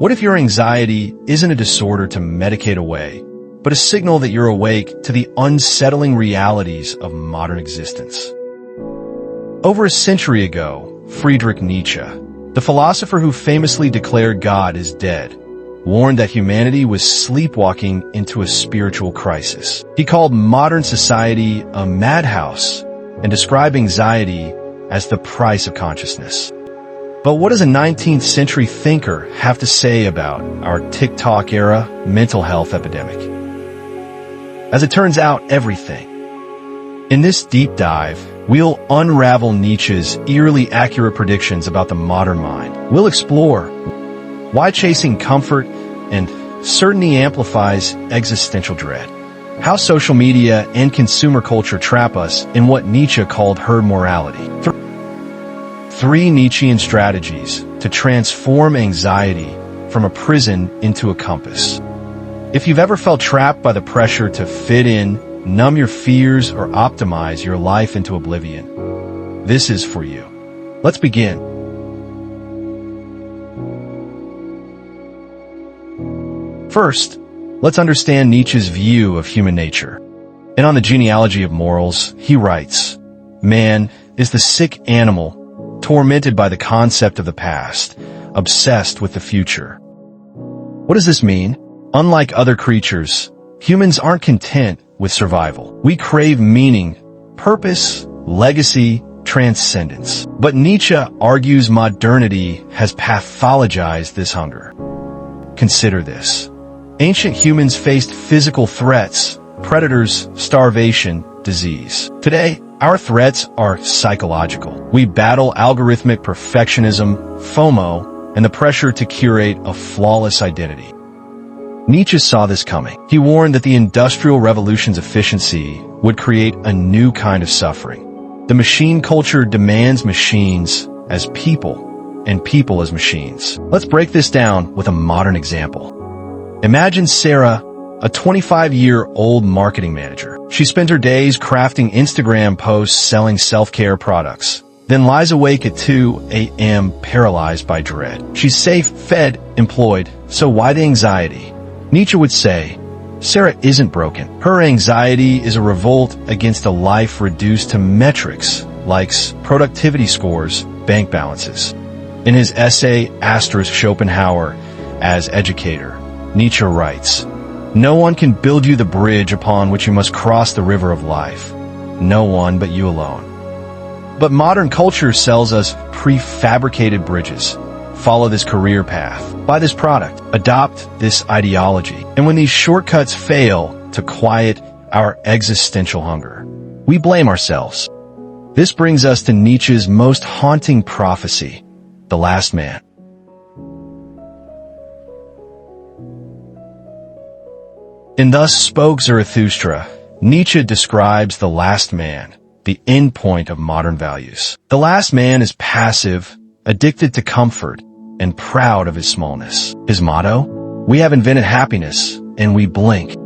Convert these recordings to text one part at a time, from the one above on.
What if your anxiety isn't a disorder to medicate away, but a signal that you're awake to the unsettling realities of modern existence? Over a century ago, Friedrich Nietzsche, the philosopher who famously declared God is dead, warned that humanity was sleepwalking into a spiritual crisis. He called modern society a madhouse and described anxiety as the price of consciousness. But what does a 19th century thinker have to say about our TikTok era mental health epidemic? As it turns out, everything. In this deep dive, we'll unravel Nietzsche's eerily accurate predictions about the modern mind. We'll explore why chasing comfort and certainty amplifies existential dread, how social media and consumer culture trap us in what Nietzsche called herd morality. 3 Nietzschean strategies to transform anxiety from a prison into a compass. If you've ever felt trapped by the pressure to fit in, numb your fears, or optimize your life into oblivion, this is for you. Let's begin. First, let's understand Nietzsche's view of human nature. And on the genealogy of morals, he writes, "Man is the sick animal, tormented by the concept of the past, obsessed with the future." What does this mean? Unlike other creatures, humans aren't content with survival. We crave meaning, purpose, legacy, transcendence. But Nietzsche argues modernity has pathologized this hunger. Consider this. Ancient humans faced physical threats, predators, starvation, disease. Today, our threats are psychological. We battle algorithmic perfectionism, FOMO, and the pressure to curate a flawless identity. Nietzsche saw this coming. He warned that the Industrial Revolution's efficiency would create a new kind of suffering. The machine culture demands machines as people, and people as machines. Let's break this down with a modern example. Imagine Sarah, a 25-year-old marketing manager. She spends her days crafting Instagram posts selling self-care products, then lies awake at 2 a.m. paralyzed by dread. She's safe, fed, employed, so why the anxiety? Nietzsche would say, Sarah isn't broken. Her anxiety is a revolt against a life reduced to metrics, likes, productivity scores, bank balances. In his essay, Schopenhauer as Educator, Nietzsche writes, "No one can build you the bridge upon which you must cross the river of life. No one but you alone." But modern culture sells us prefabricated bridges. Follow this career path. Buy this product. Adopt this ideology. And when these shortcuts fail to quiet our existential hunger, we blame ourselves. This brings us to Nietzsche's most haunting prophecy, the last man. In Thus Spoke Zarathustra, Nietzsche describes the last man, the end point of modern values. The last man is passive, addicted to comfort, and proud of his smallness. His motto? We have invented happiness, and we blink.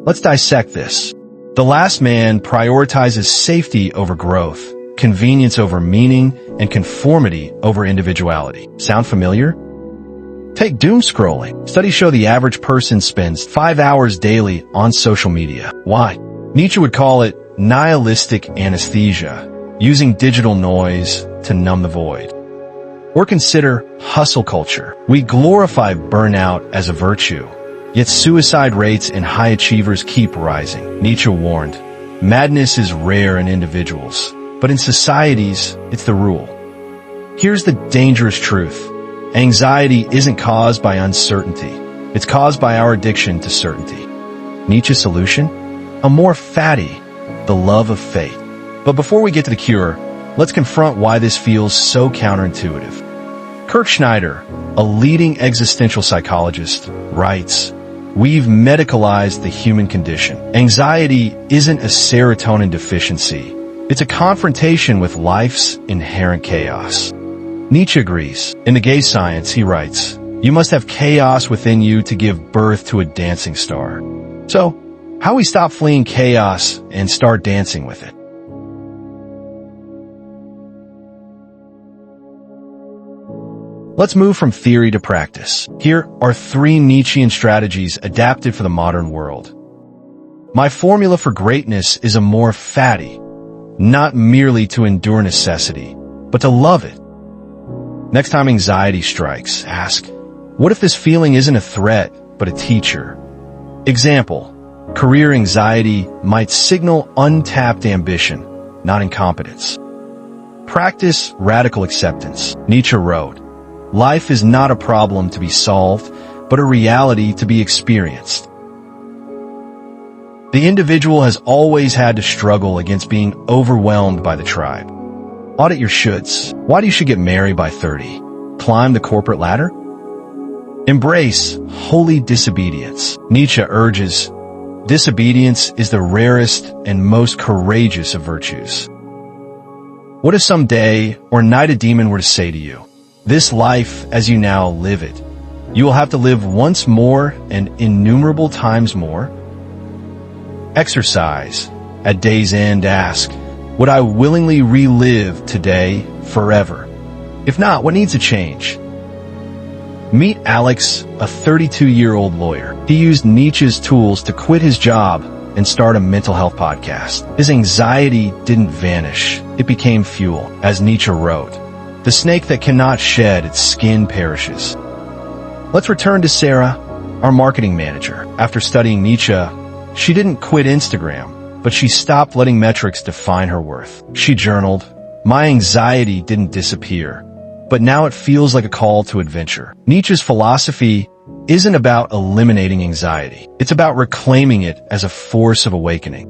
Let's dissect this. The last man prioritizes safety over growth, convenience over meaning, and conformity over individuality. Sound familiar? Take doom scrolling. Studies show the average person spends 5 hours daily on social media. Why? Nietzsche would call it nihilistic anesthesia, using digital noise to numb the void. Or consider hustle culture. We glorify burnout as a virtue, yet suicide rates in high achievers keep rising. Nietzsche warned, madness is rare in individuals, but in societies, it's the rule. Here's the dangerous truth. Anxiety isn't caused by uncertainty. It's caused by our addiction to certainty. Nietzsche's solution? Amor fati, the love of fate. But before we get to the cure, let's confront why this feels so counterintuitive. Kurt Schneider, a leading existential psychologist, writes, "We've medicalized the human condition. Anxiety isn't a serotonin deficiency. It's a confrontation with life's inherent chaos." Nietzsche agrees. In The Gay Science, he writes, "You must have chaos within you to give birth to a dancing star." So, how we stop fleeing chaos and start dancing with it? Let's move from theory to practice. Here are 3 Nietzschean strategies adapted for the modern world. My formula for greatness is a more fatty, not merely to endure necessity, but to love it. Next time anxiety strikes, ask, what if this feeling isn't a threat, but a teacher? Example, career anxiety might signal untapped ambition, not incompetence. Practice radical acceptance. Nietzsche wrote, life is not a problem to be solved, but a reality to be experienced. The individual has always had to struggle against being overwhelmed by the tribe. Audit your shoulds. Why do you should get married by 30? Climb the corporate ladder? Embrace holy disobedience. Nietzsche urges, disobedience is the rarest and most courageous of virtues. What if some day or night a demon were to say to you, this life as you now live it, you will have to live once more and innumerable times more? Exercise. At day's end, ask, would I willingly relive today forever? If not, what needs to change? Meet Alex, a 32-year-old lawyer. He used Nietzsche's tools to quit his job and start a mental health podcast. His anxiety didn't vanish. It became fuel. As Nietzsche wrote, the snake that cannot shed its skin perishes. Let's return to Sarah, our marketing manager. After studying Nietzsche, she didn't quit Instagram, but she stopped letting metrics define her worth. She journaled, my anxiety didn't disappear, but now it feels like a call to adventure. Nietzsche's philosophy isn't about eliminating anxiety. It's about reclaiming it as a force of awakening.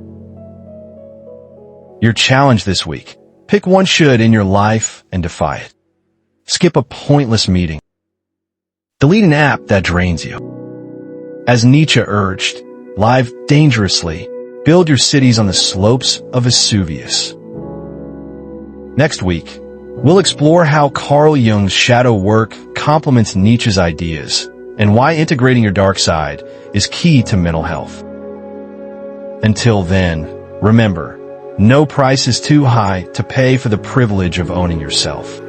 Your challenge this week. Pick one should in your life and defy it. Skip a pointless meeting. Delete an app that drains you. As Nietzsche urged, live dangerously. Build your cities on the slopes of Vesuvius. Next week, we'll explore how Carl Jung's shadow work complements Nietzsche's ideas and why integrating your dark side is key to mental health. Until then, remember, no price is too high to pay for the privilege of owning yourself.